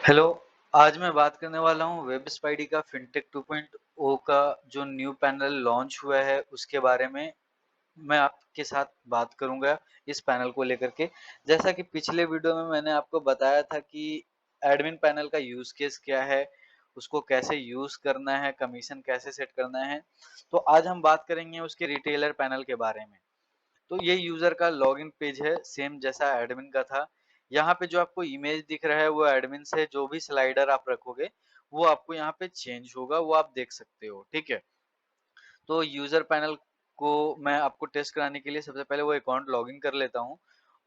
Hello. आज मैं बात करने वाला हूँ वेब स्पाइडी का फिनटेक 2.0 का जो न्यू पैनल लॉन्च हुआ है उसके बारे में मैं आपके साथ बात करूंगा इस पैनल को लेकर के। जैसा कि पिछले वीडियो में मैंने आपको बताया था कि एडमिन पैनल का यूज केस क्या है, उसको कैसे यूज करना है, कमीशन कैसे सेट करना है। तो आज हम बात करेंगे उसके रिटेलर पैनल के बारे में। तो ये यूजर का लॉगिन पेज है, सेम जैसा एडमिन का था। यहाँ पे जो आपको इमेज दिख रहा है वो एडमिन से जो भी स्लाइडर आप रखोगे वो आपको यहाँ पे चेंज होगा, वो आप देख सकते हो। ठीक है। तो यूजर पैनल को मैं आपको टेस्ट कराने के लिए सबसे पहले वो अकाउंट लॉगिन कर लेता हूँ।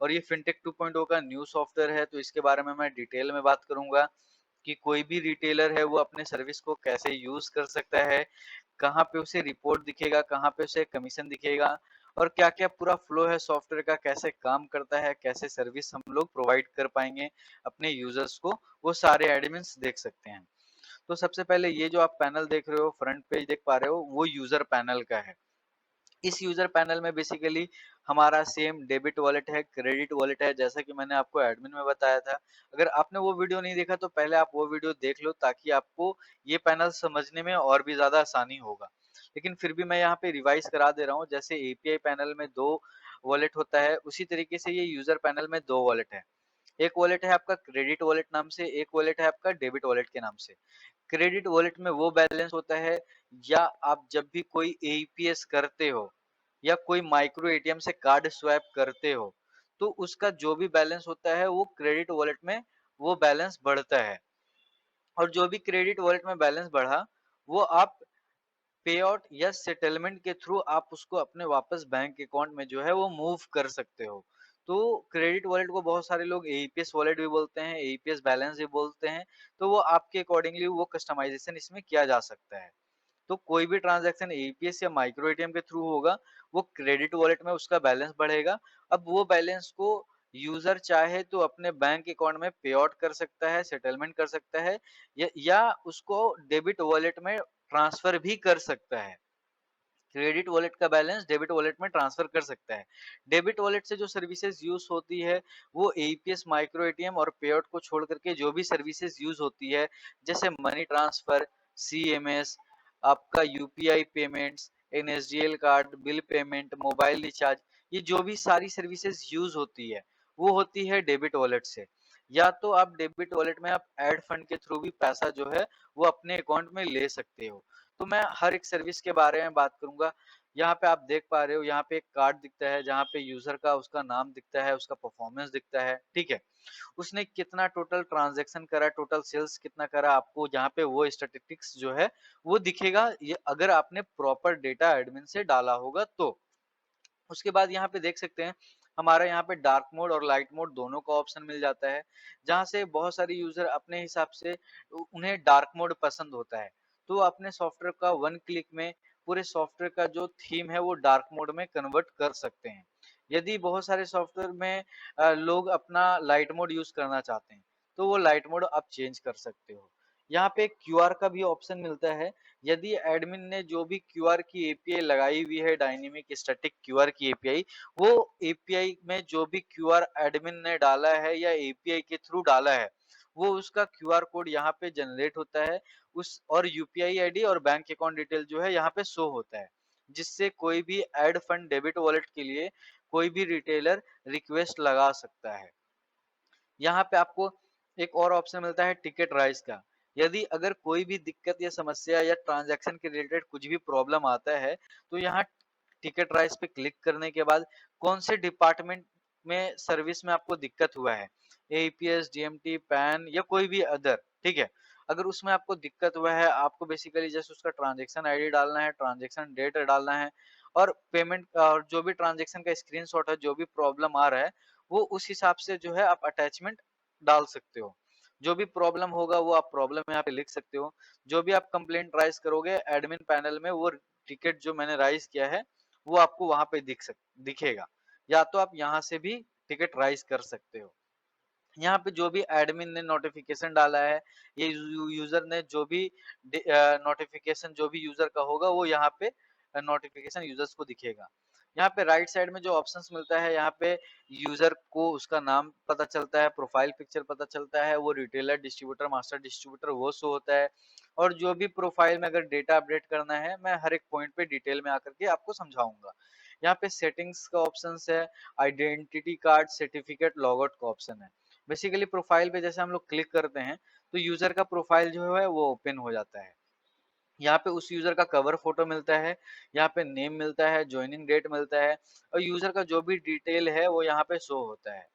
और ये फिनटेक 2.0 का न्यू सॉफ्टवेयर है तो इसके बारे में मैं डिटेल में बात करूंगा कि कोई भी रिटेलर है वो अपने सर्विस को कैसे यूज कर सकता है, कहाँ पे उसे रिपोर्ट दिखेगा, कहाँ पे उसे कमीशन दिखेगा, और क्या क्या पूरा फ्लो है सॉफ्टवेयर का, कैसे काम करता है, कैसे सर्विस हम लोग प्रोवाइड कर पाएंगे अपने यूजर्स को, वो सारे एडमिन्स देख सकते हैं। तो सबसे पहले ये जो आप पैनल देख रहे हो, फ्रंट पेज देख पा रहे हो, वो यूजर पैनल का है। इस यूजर पैनल में बेसिकली हमारा सेम डेबिट वॉलेट है, क्रेडिट वॉलेट है, जैसा कि मैंने आपको एडमिन में बताया था। अगर आपने वो वीडियो नहीं देखा तो पहले आप वो वीडियो देख लो ताकि आपको ये पैनल समझने में और भी ज्यादा आसानी होगा। लेकिन फिर भी मैं यहाँ पे रिवाइज करा दे रहा हूँ। जैसे एपीआई पैनल में दो वॉलेट होता है, उसी तरीके से ये यूजर पैनल में दो वॉलेट है। एक वॉलेट है आपका क्रेडिट वॉलेट नाम से, एक वॉलेट है आपका डेबिट वॉलेट के नाम से। क्रेडिट वॉलेट में वो बैलेंस होता है, या आप जब भी कोई एईपीएस करते हो या कोई माइक्रो एटीएम से कार्ड स्वैप करते हो तो उसका जो भी बैलेंस होता है वो क्रेडिट वॉलेट में वो बैलेंस बढ़ता है। और जो भी क्रेडिट वॉलेट में बैलेंस बढ़ा वो आप पे आउट या सेटलमेंट के थ्रू आप उसको अपने वापस बैंक अकाउंट में जो है वो मूव कर सकते हो। तो क्रेडिट वॉलेट को बहुत सारे लोग एईपीएस वॉलेट भी बोलते हैं, एईपीएस बैलेंस भी बोलते हैं। तो वो आपके अकॉर्डिंगली वो कस्टमाइजेशन इसमें किया जा सकता है। तो कोई भी ट्रांजैक्शन एईपीएस या माइक्रो एटीएम के थ्रू होगा वो क्रेडिट वॉलेट में उसका बैलेंस बढ़ेगा। अब वो बैलेंस को यूजर चाहे तो अपने बैंक अकाउंट में पे आउट कर सकता है, सेटलमेंट कर सकता है, या उसको डेबिट वॉलेट में ट्रांसफर भी कर सकता है। क्रेडिट वॉलेट का बैलेंस डेबिट वॉलेट में ट्रांसफर कर सकता है। डेबिट वॉलेट से जो सर्विसेज यूज होती है वो एईपीएस, माइक्रो एटीएम और पे आउट को छोड़ करके जो भी सर्विसेज यूज होती है, जैसे मनी ट्रांसफर, सीएमएस, आपका UPI payments, NSDL card, bill payment, mobile recharge, ये जो भी सारी सर्विसेज यूज होती है वो होती है डेबिट वॉलेट से। या तो आप डेबिट वॉलेट में आप एड फंड के थ्रू भी पैसा जो है वो अपने अकाउंट में ले सकते हो। तो मैं हर एक सर्विस के बारे में बात करूंगा। यहाँ पे आप देख पा रहे हो, यहाँ पे एक कार्ड दिखता है जहाँ पे यूजर का उसका नाम दिखता है, उसका परफॉर्मेंस दिखता है। ठीक है। उसने कितना टोटल ट्रांजैक्शन करा, टोटल सेल्स कितना करा, आपको जहाँ पे वो स्टैटिस्टिक्स जो है वो दिखेगा, ये अगर आपने प्रॉपर डेटा एडमिन से डाला होगा तो। उसके बाद यहाँ पे देख सकते हैं हमारा यहाँ पे डार्क मोड और लाइट मोड दोनों का ऑप्शन मिल जाता है, जहाँ से बहुत सारे यूजर अपने हिसाब से उन्हें डार्क मोड पसंद होता है तो अपने सॉफ्टवेयर का वन क्लिक में पूरे सॉफ्टवेयर का जो थीम है वो डार्क मोड में कन्वर्ट कर सकते हैं। यदि बहुत सारे सॉफ्टवेयर में लोग अपना लाइट मोड यूज करना चाहते हैं तो वो लाइट मोड आप चेंज कर सकते हो। यहाँ पे क्यूआर का भी ऑप्शन मिलता है। यदि एडमिन ने जो भी क्यूआर की एपीआई लगाई हुई है, डायनेमिक स्टैटिक क्यूआर की एपीआई, वो एपीआई में जो भी क्यूआर एडमिन ने डाला है या एपीआई के थ्रू डाला है वो उसका क्यूआर कोड यहाँ पे जनरेट होता है उस, और यूपीआई आईडी और बैंक अकाउंट डिटेल जो है यहाँ पे शो होता है, जिससे कोई भी एड फंड डेबिट वॉलेट के लिए कोई भी रिटेलर रिक्वेस्ट लगा सकता है। यहाँ पे आपको एक और ऑप्शन मिलता है टिकट राइज का। यदि अगर कोई भी दिक्कत या समस्या या ट्रांजैक्शन के रिलेटेड कुछ भी प्रॉब्लम आता है तो यहाँ टिकट राइज पे क्लिक करने के बाद कौन से डिपार्टमेंट में सर्विस में आपको दिक्कत हुआ है, एपीएस, डीएमटी, पैन या कोई भी अदर। ठीक है। अगर उसमें आपको दिक्कत हुआ है आपको बेसिकली जस्ट उसका ट्रांजेक्शन आईडी डालना है, ट्रांजेक्शन डेट डालना है, और पेमेंट और जो भी ट्रांजेक्शन का स्क्रीनशॉट है, जो भी प्रॉब्लम आ रहा है वो उस हिसाब से जो है आप अटैचमेंट डाल सकते हो। जो भी प्रॉब्लम होगा वो आप प्रॉब्लम यहाँ पे लिख सकते हो। जो भी आप कंप्लेंट राइज करोगे एडमिन पैनल में वो टिकट जो मैंने राइज किया है वो आपको वहां पे दिखेगा। या तो आप यहाँ से भी टिकट राइज कर सकते हो। यहाँ पे जो भी एडमिन ने नोटिफिकेशन डाला है, ये यूजर ने जो भी नोटिफिकेशन जो भी यूजर का होगा वो यहाँ पे नोटिफिकेशन यूजर्स को दिखेगा। यहाँ पे राइट साइड में जो ऑप्शंस मिलता है, यहाँ पे यूजर को उसका नाम पता चलता है, प्रोफाइल पिक्चर पता चलता है, वो रिटेलर, डिस्ट्रीब्यूटर, मास्टर डिस्ट्रीब्यूटर वो शो होता है। और जो भी प्रोफाइल में अगर डेटा अपडेट करना है, मैं हर एक पॉइंट पे डिटेल में आकर के आपको समझाऊंगा। यहाँ पे सेटिंग्स का ऑप्शंस है, आइडेंटिटी कार्ड, सर्टिफिकेट, लॉगआउट का ऑप्शन है। बेसिकली प्रोफाइल पे जैसे हम लोग क्लिक करते हैं, तो यूजर का प्रोफाइल जो है वो ओपन हो जाता है। यहाँ पे उस यूजर का कवर फोटो मिलता है, यहाँ पे नेम मिलता है, ज्वाइनिंग डेट मिलता है और यूजर का जो भी डिटेल है वो यहाँ पे शो होता है।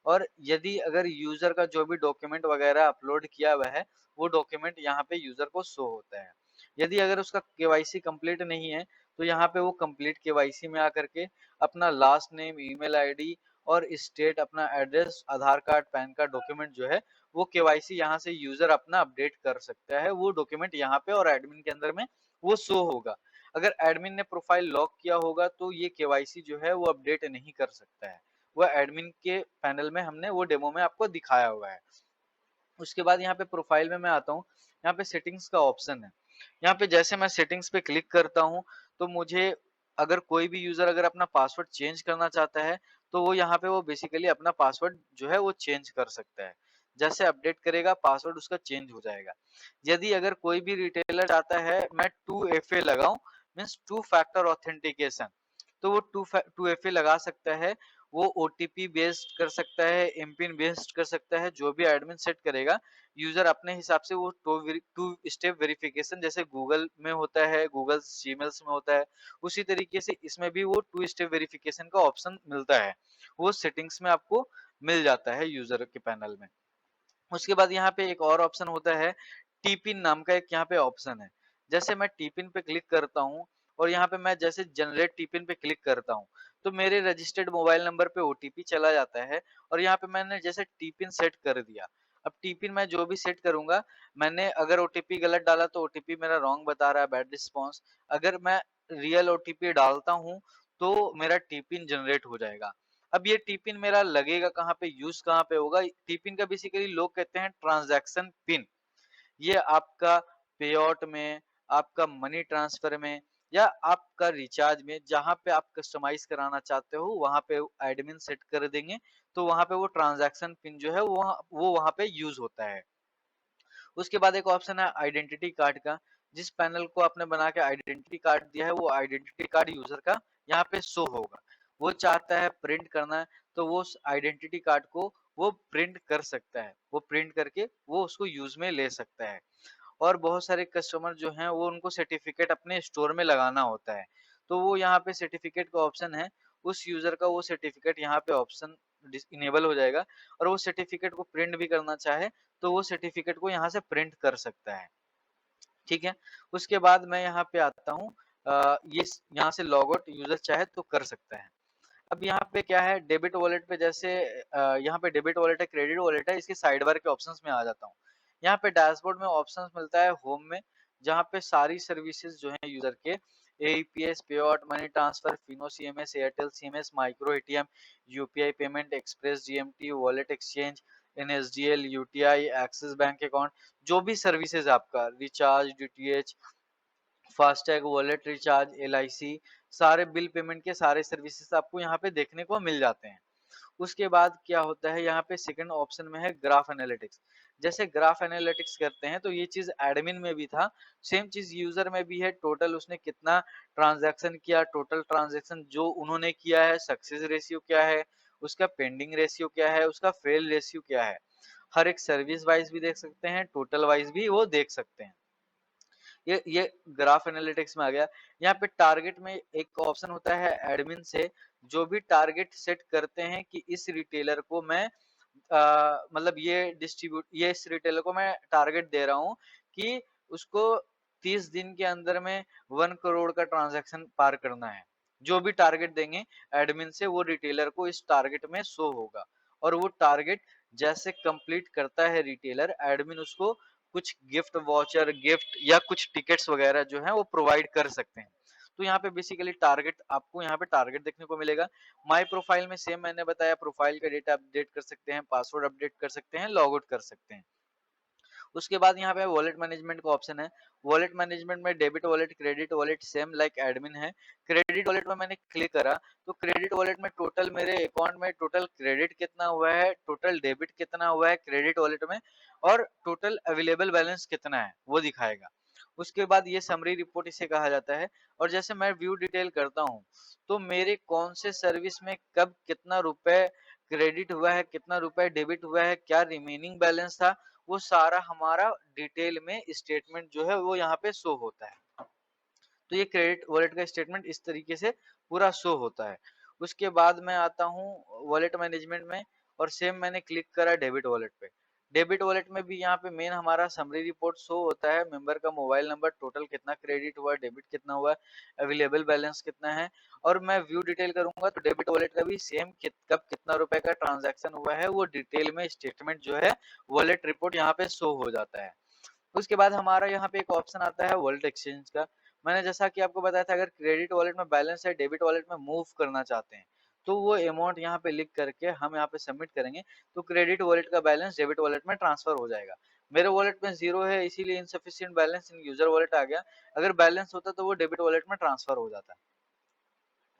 और यदि अगर यूजर का जो भी डॉक्यूमेंट वगैरह अपलोड किया हुआ है, वो डॉक्यूमेंट यहाँ पे यूजर को शो होता है। यदि अगर उसका केवाईसी कंप्लीट नहीं है, तो यहाँ पे वो कंप्लीट केवाईसी में आकर के अपना लास्ट नेम, ईमेल आईडी और स्टेट, अपना एड्रेस, आधार कार्ड, पैन कार्ड डॉक्यूमेंट जो है वो केवाईसी यहाँ से यूजर अपना अपडेट कर सकता है। वो डॉक्यूमेंट यहाँ पे और एडमिन के अंदर में वो शो होगा। अगर एडमिन ने प्रोफाइल लॉक किया होगा तो ये केवाईसी जो है वो अपडेट नहीं कर सकता है। वो एडमिन के पैनल में हमने वो डेमो में आपको दिखाया हुआ है। उसके बाद यहाँ पे प्रोफाइल में मैं आता हूँ, यहाँ पे सेटिंग्स का ऑप्शन है। यहाँ पे जैसे मैं सेटिंग्स पे क्लिक करता हूँ, तो मुझे अगर कोई भी यूजर अगर अपना पासवर्ड चेंज करना चाहता है, तो वो यहाँ पे वो बेसिकली अपना पासवर्ड जो है वो चेंज कर सकता है। जैसे अपडेट करेगा पासवर्ड उसका चेंज हो जाएगा। यदि अगर कोई भी रिटेलर चाहता है मैं 2FA लगाऊं, मीन्स टू फैक्टर ऑथेंटिकेशन, तो वो टू एफ ए लगा सकता है। वो ओटीपी बेस्ड कर सकता है, एमपिन बेस्ड कर सकता है, जो भी एडमिन सेट करेगा यूजर अपने हिसाब से। वो टू स्टेप वेरिफिकेशन जैसे गूगल में होता है, गूगल जीमेल्स में होता है, उसी तरीके से इसमें भी वो टू स्टेप वेरिफिकेशन का ऑप्शन मिलता है। वो सेटिंग्स में आपको मिल जाता है यूजर के पैनल में। उसके बाद यहाँ पे एक और ऑप्शन होता है, टीपिन नाम का एक यहाँ पे ऑप्शन है। जैसे मैं टीपिन पे क्लिक करता हूँ और यहाँ पे मैं जैसे जनरेट टीपिन पे क्लिक करता हूँ, तो मेरे रजिस्टर्ड मोबाइल नंबर पे ओटीपी चला जाता है और यहाँ पे मैंने जैसे टीपिन सेट कर दिया। अब टीपिन मैं जो भी सेट करूंगा, मैंने अगर ओटीपी गलत डाला तो ओटीपी मेरा रॉन्ग बता रहा है, बैड रिस्पॉन्स। अगर मैं रियल ओटीपी डालता हूँ तो मेरा टीपिन जनरेट हो जाएगा। अब ये टिपिन मेरा लगेगा कहाँ पे, यूज कहाँ पे होगा? टिपिन का बेसिकली लोग कहते हैं ट्रांजैक्शन पिन। ये आपका पेआउट में, आपका मनी ट्रांसफर में या आपका रिचार्ज में, जहां पे आप कस्टमाइज कराना चाहते हो वहां पे एडमिन सेट कर देंगे, तो वहां पे वो ट्रांजैक्शन पिन जो है वो वहां पे यूज होता है। उसके बाद एक ऑप्शन है आइडेंटिटी कार्ड का। जिस पैनल को आपने बना के आइडेंटिटी कार्ड दिया है, वो आइडेंटिटी कार्ड यूजर का यहाँ पे शो होगा। वो चाहता है प्रिंट करना है, तो वो उस आइडेंटिटी कार्ड को वो प्रिंट कर सकता है। वो प्रिंट करके वो उसको यूज में ले सकता है। और बहुत सारे कस्टमर जो हैं वो उनको सर्टिफिकेट अपने स्टोर में लगाना होता है, तो वो यहाँ पे सर्टिफिकेट का ऑप्शन है। उस यूजर का वो सर्टिफिकेट यहाँ पे ऑप्शन इनेबल हो जाएगा और वो सर्टिफिकेट को प्रिंट भी करना चाहे तो वो सर्टिफिकेट को यहाँ से प्रिंट कर सकता है। ठीक है। उसके बाद मैं यहाँ पे आता हूँ, ये यहाँ से लॉग आउट यूजर चाहे तो कर सकता है। अब यहाँ पे क्या है, डेबिट वॉलेट पे जैसे यहाँ पे डेबिट वॉलेट है, क्रेडिट वॉलेट है, इसके साइड बार के ऑप्शंस में आ जाता हूँ। यहाँ पे डैशबोर्ड में ऑप्शंस मिलता है होम में, जहाँ पे सारी सर्विसेज जो है यूजर के, AEPS, payout, money transfer, Fino CMS, Airtel CMS, micro ATM, UPI payment, express GMT, wallet exchange, NSDL, UTI, axis bank account, जो भी सर्विसेज आपका recharge, DTH, FASTag, wallet recharge, LIC, सारे बिल पेमेंट के सारे services आपको यहाँ पे देखने को मिल जाते हैं। उसके बाद क्या होता है, यहाँ पे सेकंड ऑप्शन में है ग्राफ एनालिटिक्स। जैसे ग्राफ एनालिटिक्स करते हैं तो ये चीज एडमिन में भी था, सेम चीज यूजर में भी है। टोटल उसने कितना ट्रांजैक्शन किया, टोटल ट्रांजैक्शन जो उन्होंने किया है, सक्सेस रेशियो क्या है, उसका पेंडिंग रेशियो क्या है, उसका फेल रेशियो क्या है। हर एक सर्विस वाइज भी देख सकते हैं, टोटल वाइज भी वो देख सकते हैं। ये ग्राफ एनालिटिक्स में आ गया। यहाँ पे टारगेट में एक ऑप्शन होता है एडमिन से, जो भी टारगेट सेट करते हैं कि इस रिटेलर को मैं मतलब ये इस रिटेलर को मैं टारगेट दे रहा हूँ कि उसको 30 दिन के अंदर में 1 करोड़ का ट्रांजैक्शन पार करना है। जो भी टारगेट देंगे एडमिन से, वो रिटेलर को इस टारगेट में शो होगा। और वो टारगेट जैसे कंप्लीट करता है रिटेलर, एडमिन उसको कुछ गिफ्ट वाउचर, गिफ्ट या कुछ टिकट्स वगैरह जो है वो प्रोवाइड कर सकते हैं। तो यहाँ पे बेसिकली टारगेट, आपको यहाँ पे टारगेट देखने को मिलेगा। माय प्रोफाइल में सेम मैंने बताया, प्रोफाइल का डेटा अपडेट कर सकते हैं, पासवर्ड अपडेट कर सकते हैं, लॉग आउट कर सकते हैं। उसके बाद यहाँ पे वॉलेट मैनेजमेंट का ऑप्शन है। वॉलेट मैनेजमेंट में debit wallet, credit wallet same like admin है। क्रेडिट वॉलेट में मैंने क्लिक करा तो क्रेडिट वॉलेट में टोटल मेरे अकाउंट में टोटल क्रेडिट कितना हुआ है, टोटल डेबिट कितना हुआ है क्रेडिट वॉलेट में और टोटल अवेलेबल बैलेंस कितना है वो दिखाएगा। उसके बाद ये समरी रिपोर्ट इसे कहा जाता है। और जैसे मैं व्यू डिटेल करता हूँ तो मेरे कौन से सर्विस में कब कितना रुपए क्रेडिट हुआ है, कितना रुपए डेबिट हुआ है, क्या रिमेनिंग बैलेंस था, वो सारा हमारा डिटेल में स्टेटमेंट जो है वो यहाँ पे शो होता है। तो ये क्रेडिट वॉलेट का स्टेटमेंट इस तरीके से पूरा शो होता है। उसके बाद मैं आता हूँ वॉलेट मैनेजमेंट में और सेम मैंने क्लिक करा डेबिट वॉलेट पे। डेबिट वॉलेट में भी यहाँ पे मेन हमारा समरी रिपोर्ट शो होता है, मेंबर का मोबाइल नंबर, टोटल कितना क्रेडिट हुआ, डेबिट कितना हुआ, अवेलेबल बैलेंस कितना है। और मैं व्यू डिटेल करूंगा तो डेबिट वॉलेट का भी सेम कब कितना रुपए का ट्रांजैक्शन हुआ है वो डिटेल में स्टेटमेंट जो है वॉलेट रिपोर्ट यहाँ पे शो हो जाता है। उसके बाद हमारा यहाँ पे एक ऑप्शन आता है वॉलेट एक्सचेंज का। मैंने जैसा कि आपको बताया था, अगर क्रेडिट वॉलेट में बैलेंस है, डेबिट वॉलेट में मूव करना चाहते हैं तो वो अमाउंट यहाँ पे लिख करके हम यहाँ पे सबमिट करेंगे तो क्रेडिट वॉलेट का बैलेंस डेबिट वॉलेट में ट्रांसफर हो जाएगा। मेरे वॉलेट में जीरो है इसीलिए insufficient balance in user wallet आ गया। अगर बैलेंस होता तो वो डेबिट वॉलेट में ट्रांसफर हो जाता।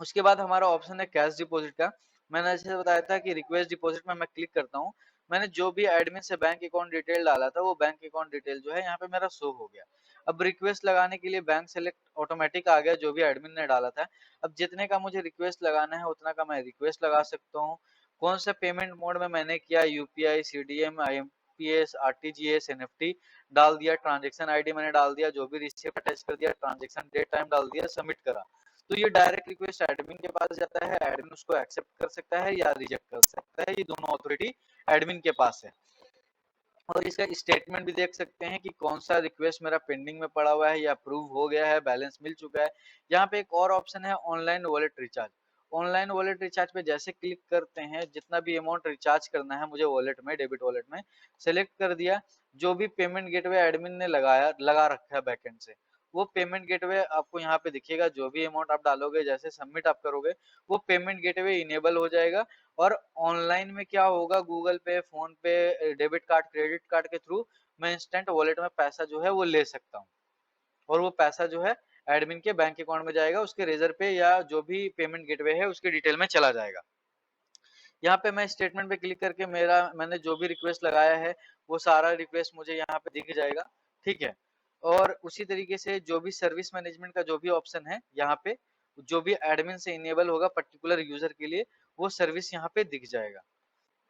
उसके बाद हमारा ऑप्शन है कैश डिपॉजिट का। मैंने जैसे बताया था कि रिक्वेस्ट डिपॉजिट में मैं क्लिक करता हूँ। मैंने जो भी एडमिन से बैंक अकाउंट डिटेल डाला था वो बैंक अकाउंट डिटेल जो है यहाँ पे मेरा शो हो गया। अब रिक्वेस्ट लगाने के लिए बैंक सेलेक्ट ऑटोमेटिक आ गया जो भी एडमिन ने डाला था। अब जितने का मुझे रिक्वेस्ट लगाना है उतना का मैं रिक्वेस्ट लगा सकता हूँ। कौन सा पेमेंट मोड में मैंने किया, UPI, CDM, IMPS, RTGS, NFT डाल दिया, ट्रांजेक्शन आईडी मैंने डाल दिया, जो भी रिसिप्ट अटैच कर दिया, ट्रांजेक्शन डेट टाइम डाल दिया, सबमिट करा। तो ये डायरेक्ट रिक्वेस्ट एडमिन के पास जाता है, एडमिन उसको एक्सेप्ट कर सकता है या रिजेक्ट कर सकता है, ये दोनों अथॉरिटी एडमिन के पास है। और इसका स्टेटमेंट भी देख सकते हैं कि कौन सा रिक्वेस्ट मेरा पेंडिंग में पड़ा हुआ है या अप्रूव हो गया है, बैलेंस मिल चुका है। यहाँ पे एक और ऑप्शन है online wallet recharge. Online wallet recharge पे जैसे क्लिक करते हैं, जितना भी अमाउंट रिचार्ज करना है मुझे वॉलेट में, डेबिट वॉलेट में सेलेक्ट कर दिया। जो भी पेमेंट गेटवे एडमिन ने लगा रखा है बैकएंड से, वो पेमेंट गेटवे आपको यहाँ पे दिखेगा। जो भी अमाउंट आप डालोगे, जैसे सबमिट आप करोगे, वो पेमेंट गेटवे इनेबल हो जाएगा। और ऑनलाइन में क्या होगा, गूगल पे, फोन पे, डेबिट कार्ड, क्रेडिट कार्ड के थ्रू मैं इंस्टेंट वॉलेट में पैसा जो है वो ले सकता हूँ। और वो पैसा जो है एडमिन के बैंक अकाउंट में जाएगा, उसके रेजर पे या जो भी पेमेंट गेटवे है उसके डिटेल में चला जाएगा। यहाँ पे मैं स्टेटमेंट पे क्लिक करके मैंने जो भी रिक्वेस्ट लगाया है वो सारा रिक्वेस्ट मुझे यहाँ पे दिख जाएगा। ठीक है। और उसी तरीके से जो भी सर्विस मैनेजमेंट का जो भी ऑप्शन है यहाँ पे, जो भी एडमिन से इनेबल होगा पर्टिकुलर यूजर के लिए, वो सर्विस यहाँ पे दिख जाएगा।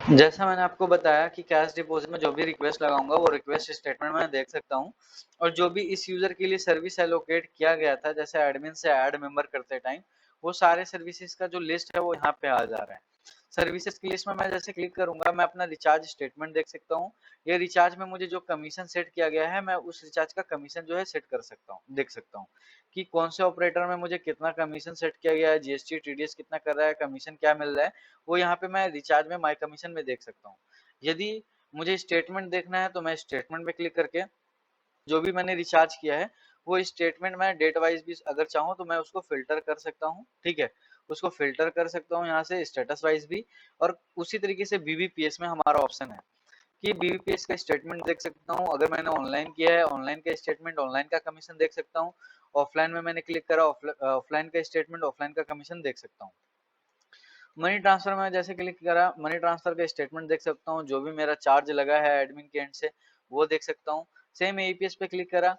जैसा मैंने आपको बताया कि कैश डिपॉजिट में जो भी रिक्वेस्ट लगाऊंगा वो रिक्वेस्ट स्टेटमेंट में देख सकता हूँ। और जो भी इस यूजर के लिए सर्विस एलोकेट किया गया था, जैसे एडमिन से ऐड मेंबर करते टाइम, वो सारे सर्विसेज का जो लिस्ट है वो यहाँ पे आ जा रहा है। सर्विसेज की लिस्ट में मैं जैसे क्लिक करूंगा, मैं अपना रिचार्ज स्टेटमेंट देख सकता हूँ। ये रिचार्ज में मुझे जो कमीशन सेट किया गया है, मैं उस रिचार्ज का कमीशन जो है सेट कर सकता हूँ, देख सकता हूँ कि कौन से ऑपरेटर में मुझे कितना कमीशन सेट किया गया है, जीएसटी टीडीएस कितना कर रहा है, कमीशन क्या मिल रहा है, वो यहाँ पे मैं रिचार्ज में माई कमीशन में देख सकता हूँ। यदि मुझे स्टेटमेंट देखना है तो मैं स्टेटमेंट पे क्लिक करके जो भी मैंने रिचार्ज किया है वो स्टेटमेंट मैं डेट वाइज भी अगर चाहूँ तो मैं उसको फिल्टर कर सकता हूँ। ठीक है। उसको फिल्टर कर सकता हूँ यहाँ से स्टेटस वाइज भी। और उसी तरीके से बीबीपीएस में हमारा ऑप्शन है कि बीबीपीएस का स्टेटमेंट देख सकता हूँ। अगर मैंने ऑनलाइन किया है, ऑनलाइन का स्टेटमेंट, ऑनलाइन का कमीशन देख सकता हूँ। ऑफलाइन में मैंने क्लिक करा, ऑफलाइन का स्टेटमेंट, ऑफलाइन का कमीशन देख सकता हूँ। मनी ट्रांसफर में जैसे क्लिक करा, मनी ट्रांसफर का स्टेटमेंट देख सकता हूँ। जो भी मेरा चार्ज लगा है एडमिन के एंड से वो देख सकता हूँ। सेम एपीएस पे क्लिक करा,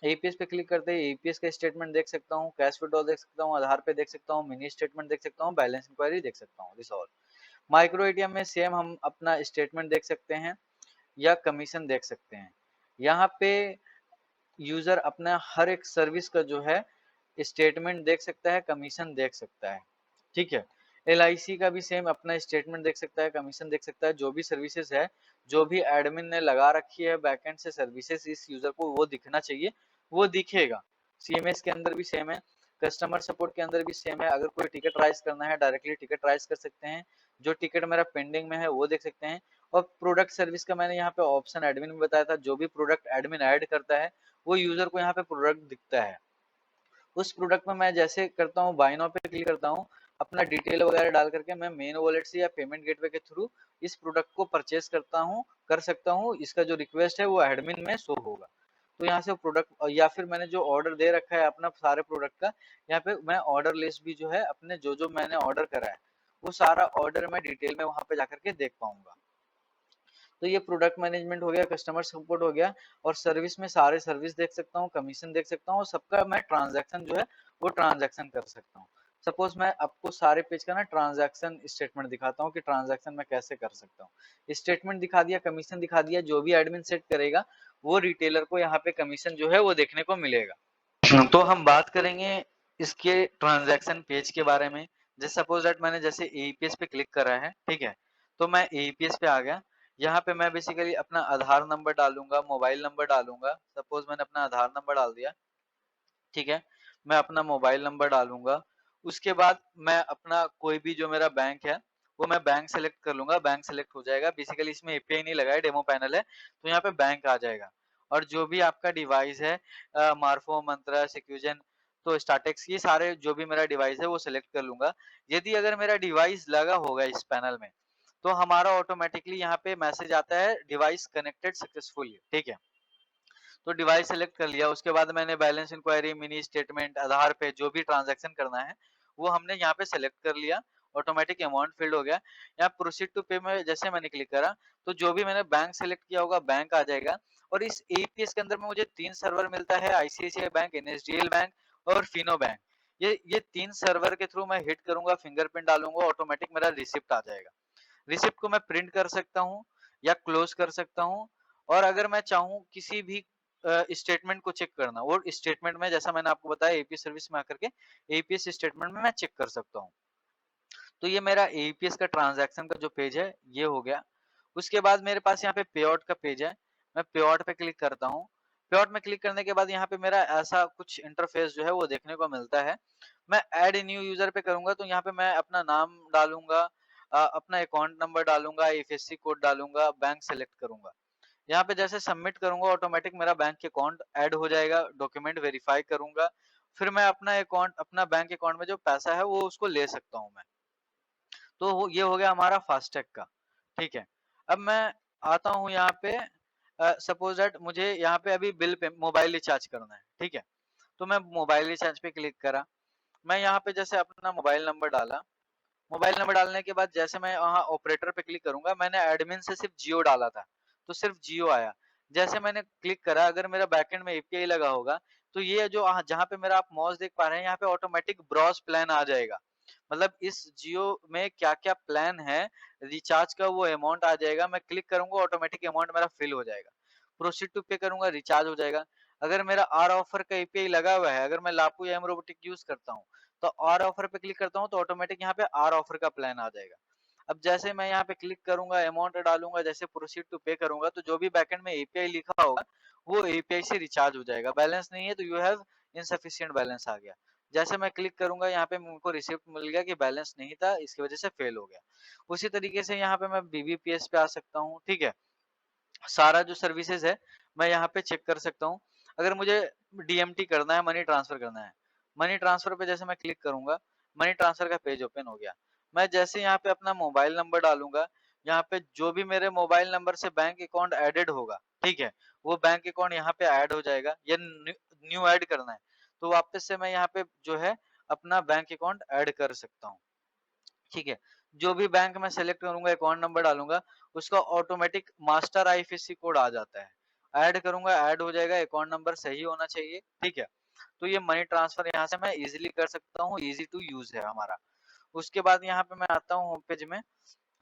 एपीएस पे क्लिक करते ही एपीएस का स्टेटमेंट देख सकता हूँ, कैश विड्रॉल देख सकता हूँ, आधार पे देख सकता हूँ, मिनी स्टेटमेंट देख सकता हूँ, बैलेंस इंक्वायरी देख सकता हूँ। This all. माइक्रो एटीएम में सेम हम अपना स्टेटमेंट देख सकते हैं या कमीशन देख सकते हैं। यहाँ पे यूजर अपना हर एक सर्विस का जो है स्टेटमेंट देख सकता है, कमीशन देख सकता है। ठीक है। एलआईसी का भी सेम अपना स्टेटमेंट देख सकता है, कमीशन देख सकता है। जो भी सर्विसेज है, जो भी एडमिन ने लगा रखी है बैकएंड से सर्विसेज, इस यूजर को वो दिखना चाहिए, वो दिखेगा। सीएमएस के अंदर भी सेम है, कस्टमर सपोर्ट के अंदर भी सेम है। अगर कोई टिकट राइज करना है डायरेक्टली टिकट राइज कर सकते हैं, जो टिकट मेरा पेंडिंग में है वो देख सकते हैं। और प्रोडक्ट सर्विस का मैंने यहाँ पे ऑप्शन एडमिन में बताया था, जो भी प्रोडक्ट एडमिन ऐड करता है वो यूजर को यहाँ पे प्रोडक्ट दिखता है। उस प्रोडक्ट में मैं जैसे करता हूँ, बाय नाउ पे क्लिक करता हूँ, अपना डिटेल वगैरह डाल करके मैं मेन वॉलेट से या पेमेंट गेटवे के थ्रू इस प्रोडक्ट को परचेज कर सकता हूँ, इसका जो रिक्वेस्ट है वो एडमिन में शो होगा। तो यहाँ से प्रोडक्ट, या फिर मैंने जो ऑर्डर दे रखा है अपना सारे प्रोडक्ट का, यहाँ पे मैं ऑर्डर लिस्ट भी जो है अपने जो जो मैंने ऑर्डर करा है वो सारा ऑर्डर मैं डिटेल में वहां पे जाकर के देख पाऊंगा। तो ये प्रोडक्ट मैनेजमेंट हो गया, कस्टमर सपोर्ट हो गया, और सर्विस में सारे सर्विस देख सकता हूँ, कमीशन देख सकता हूँ, और सबका मैं ट्रांजैक्शन जो है वो ट्रांजैक्शन कर सकता हूँ। सपोज मैं आपको सारे पेज का ना ट्रांजैक्शन स्टेटमेंट दिखाता हूँ कि ट्रांजैक्शन मैं कैसे कर सकता हूँ। स्टेटमेंट दिखा दिया, कमीशन दिखा दिया, जो भी एडमिन सेट करेगा वो रिटेलर को यहाँ पे कमीशन जो है वो देखने को मिलेगा। तो हम बात करेंगे इसके ट्रांजैक्शन पेज के बारे में। जैसे सपोज दैट मैंने जैसे एईपीएस पे क्लिक करा है, ठीक है, तो मैं एईपीएस पे आ गया। यहाँ पे मैं बेसिकली अपना आधार नंबर डालूंगा, मोबाइल नंबर डालूंगा। सपोज मैंने अपना आधार नंबर डाल दिया, ठीक है, मैं अपना मोबाइल नंबर डालूंगा। उसके बाद मैं अपना कोई भी जो मेरा बैंक है वो मैं बैंक सेलेक्ट कर लूंगा, बैंक सेलेक्ट हो जाएगा। बेसिकली इसमें एपीआई नहीं लगा है, डेमो पैनल है, तो यहाँ पे बैंक आ जाएगा। और जो भी आपका डिवाइस है, मार्फो, मंत्रा, सिक्यूजन, तो स्टार्टेक्स, ये सारे जो भी मेरा डिवाइस है वो सिलेक्ट कर लूंगा। यदि अगर मेरा डिवाइस लगा होगा इस पैनल में, तो हमारा ऑटोमेटिकली यहाँ पे मैसेज आता है डिवाइस कनेक्टेड सक्सेसफुली, ठीक है। तो डिवाइस सेलेक्ट कर लिया, उसके बाद मैंने बैलेंस इंक्वायरी, मिनी स्टेटमेंट, आधार पे जो भी ट्रांजैक्शन करना है वो हमने यहाँ पे सेलेक्ट कर लिया। ऑटोमेटिक अमाउंट फील्ड हो गया। यहाँ प्रोसीड टू पे में जैसे मैंने क्लिक करा तो जो भी मैंने बैंक सेलेक्ट किया होगा बैंक आ जाएगा। और इस एपीएस के अंदर में मुझे 3 सर्वर मिलता है, आईसीआईसीआई बैंक, एनएसडीएल बैंक और फिनो बैंक। ये 3 सर्वर के थ्रू मैं हिट करूंगा, फिंगरप्रिंट डालूंगा, ऑटोमेटिक मेरा रिसिप्ट आ जाएगा। रिसिप्ट को मैं प्रिंट कर सकता हूँ या क्लोज कर सकता हूँ। और अगर मैं चाहूँ किसी भी स्टेटमेंट को चेक करना, वो स्टेटमेंट में जैसा मैंने आपको बताया एपीएस सर्विस में आकर के एपीएस स्टेटमेंट में मैं चेक कर सकता हूँ। तो ये मेरा एपीएस का ट्रांजैक्शन का जो पेज है ये हो गया। उसके बाद मेरे पास यहाँ पे पे आउट का पेज है, मैं पे आउट पे क्लिक करता हूँ। पे आउट में क्लिक करने के बाद यहाँ पे मेरा ऐसा कुछ इंटरफेस जो है वो देखने को मिलता है। मैं ऐड न्यू यूजर पे करूंगा तो यहाँ पे मैं अपना नाम डालूंगा, अपना अकाउंट नंबर डालूंगा, आईएफएससी कोड डालूंगा, बैंक सेलेक्ट करूंगा। यहाँ पे जैसे सबमिट करूंगा ऑटोमेटिक मेरा बैंक अकाउंट ऐड हो जाएगा, डॉक्यूमेंट वेरीफाई करूंगा, फिर मैं अपना अकाउंट, अपना बैंक अकाउंट में जो पैसा है वो उसको ले सकता हूँ मैं। तो ये हो गया हमारा फास्टैग का, ठीक है। अब मैं आता हूँ यहाँ पे, सपोज दैट मुझे यहाँ पे अभी बिल पे मोबाइल रिचार्ज करना है, ठीक है, तो मैं मोबाइल रिचार्ज पे क्लिक करा। मैं यहाँ पे जैसे अपना मोबाइल नंबर डाला, मोबाइल नंबर डालने के बाद जैसे मैं वहाँ ऑपरेटर पे क्लिक करूंगा, मैंने एडमिन से सिर्फ जियो डाला था तो सिर्फ जियो आया। जैसे मैंने क्लिक करा, अगर मेरा बैकएंड में एपीआई लगा होगा तो ये जो जहाँ पे मेरा आप मॉस देख पा रहे हैं यहाँ पे ऑटोमेटिक ब्रॉस प्लान आ जाएगा। मतलब इस जियो में क्या क्या प्लान है, रिचार्ज का वो अमाउंट आ जाएगा। मैं क्लिक करूंगा ऑटोमेटिक अमाउंट मेरा फिल हो जाएगा। प्रोसीड टू पे करूंगा, रिचार्ज हो जाएगा। अगर मेरा आर ऑफर का एपीआई लगा हुआ है, अगर मैं लापू या एम रोबोटिक यूज करता हूँ तो आर ऑफर पे क्लिक करता हूँ तो ऑटोमेटिक यहाँ पे आर ऑफर का प्लान आ जाएगा। अब जैसे मैं यहाँ पे क्लिक करूंगा, अमाउंट डालूंगा, जैसे प्रोसीड टू पे करूंगा तो जो भी बैकएंड में एपीआई लिखा होगा वो एपीआई से रिचार्ज हो जाएगा। बैलेंस नहीं है तो यू हैव इनसफिशिएंट बैलेंस आ गया। जैसे मैं क्लिक करूंगा यहाँ पे मुझको रिसिप्ट मिल गया कि बैलेंस नहीं था, इसकी वजह से फेल हो गया। उसी तरीके से यहाँ पे मैं बीबीपीएस पे आ सकता हूँ, ठीक है। सारा जो सर्विसेज है मैं यहाँ पे चेक कर सकता हूँ। अगर मुझे डीएमटी करना है, मनी ट्रांसफर करना है, मनी ट्रांसफर पे जैसे मैं क्लिक करूंगा, मनी ट्रांसफर का पेज ओपन हो गया। मैं जैसे यहाँ पे अपना मोबाइल नंबर डालूंगा, यहाँ पे जो भी मेरे मोबाइल नंबर से बैंक अकाउंट एडेड होगा, ठीक है, वो बैंक अकाउंट यहाँ पे ऐड हो जाएगा। या न्यू ऐड करना है तो वापस से मैं यहाँ पे जो है अपना बैंक अकाउंट ऐड कर सकता हूँ, ठीक है। जो भी बैंक मैं सेलेक्ट करूंगा, अकाउंट नंबर डालूंगा, उसका ऑटोमेटिक मास्टर आईएफएससी कोड आ जाता है। ऐड करूंगा, ऐड हो जाएगा, अकाउंट नंबर सही होना चाहिए, ठीक है। तो ये मनी ट्रांसफर यहाँ से मैं इजीली कर सकता हूँ, इजी टू यूज है हमारा। उसके बाद यहाँ पे मैं आता हूँ होम पेज में,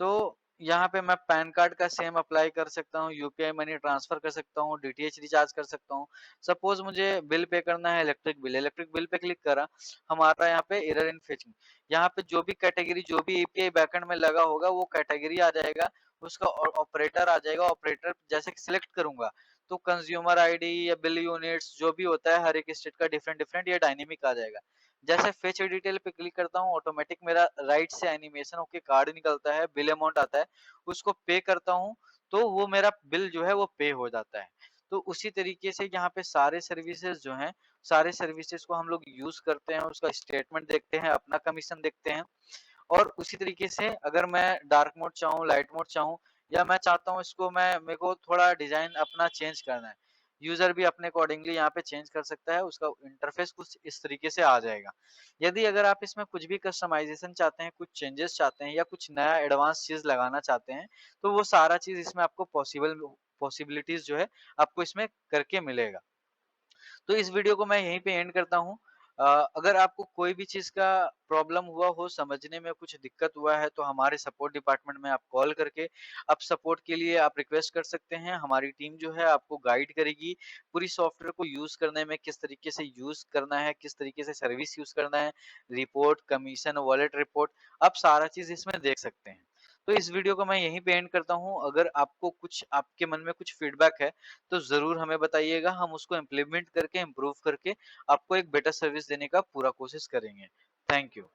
तो यहाँ पे मैं पैन कार्ड का सेम अप्लाई कर सकता हूँ, यूपीआई मनी ट्रांसफर कर सकता हूँ, डीटीएच रिचार्ज कर सकता हूँ। सपोज मुझे बिल पे करना है, electric bill, electric bill pay click करा, हमारा यहाँ पे एरर इन फेचिंग, यहाँ पे जो भी कैटेगरी, जो भी एपीआई बैकएंड में लगा होगा वो कैटेगरी आ जाएगा, उसका ऑपरेटर आ जाएगा। ऑपरेटर जैसे सिलेक्ट करूंगा तो कंज्यूमर आईडी या बिल यूनिट्स जो भी होता है हर एक स्टेट का डिफरेंट डिफरेंट ये डायनेमिक आ जाएगा। जैसे फेच डिटेल पे क्लिक करता हूँ, ऑटोमेटिक मेरा राइट से एनिमेशन होके कार्ड निकलता है, बिल अमाउंट आता है, उसको पे करता हूँ तो वो मेरा बिल जो है वो पे हो जाता है। तो उसी तरीके से यहाँ पे सारे सर्विसेज जो हैं, सारे सर्विसेज को हम लोग यूज करते हैं, उसका स्टेटमेंट देखते हैं, अपना कमीशन देखते हैं। और उसी तरीके से अगर मैं डार्क मोड चाहूँ, लाइट मोड चाहूँ, या मैं चाहता हूँ इसको मेरे को थोड़ा डिज़ाइन अपना चेंज करना है। यूज़र भी अपने अकॉर्डिंगली यहाँ पे चेंज कर सकता है, उसका इंटरफ़ेस कुछ इस तरीके से आ जाएगा। यदि अगर आप इसमें कुछ भी कस्टमाइज़ेशन चाहते हैं, कुछ चेंजेस चाहते हैं या कुछ नया एडवांस चीज़ लगाना चाहते हैं, तो वो सारा चीज़ इसमें आपको पॉसिबिलिटीज़ जो है, आपको इसमें करके मिलेगा। तो इस वीडियो को मैं यहीं पे एंड करता हूँ। अ, अगर आपको कोई भी चीज़ का प्रॉब्लम हुआ हो, समझने में कुछ दिक्कत हुआ है, तो हमारे सपोर्ट डिपार्टमेंट में आप कॉल करके आप सपोर्ट के लिए आप रिक्वेस्ट कर सकते हैं। हमारी टीम जो है आपको गाइड करेगी, पूरी सॉफ्टवेयर को यूज़ करने में किस तरीके से यूज़ करना है, किस तरीके से सर्विस यूज़ करना है, रिपोर्ट, कमीशन, वॉलेट रिपोर्ट, आप सारा चीज़ इसमें देख सकते हैं। तो इस वीडियो को मैं यहीं पे एंड करता हूँ। अगर आपको कुछ आपके मन में कुछ फीडबैक है, तो ज़रूर हमें बताइएगा, हम उसको इम्प्लीमेंट करके, इम्प्रूव करके आपको एक बेटर सर्विस देने का पूरा कोशिश करेंगे। Thank you.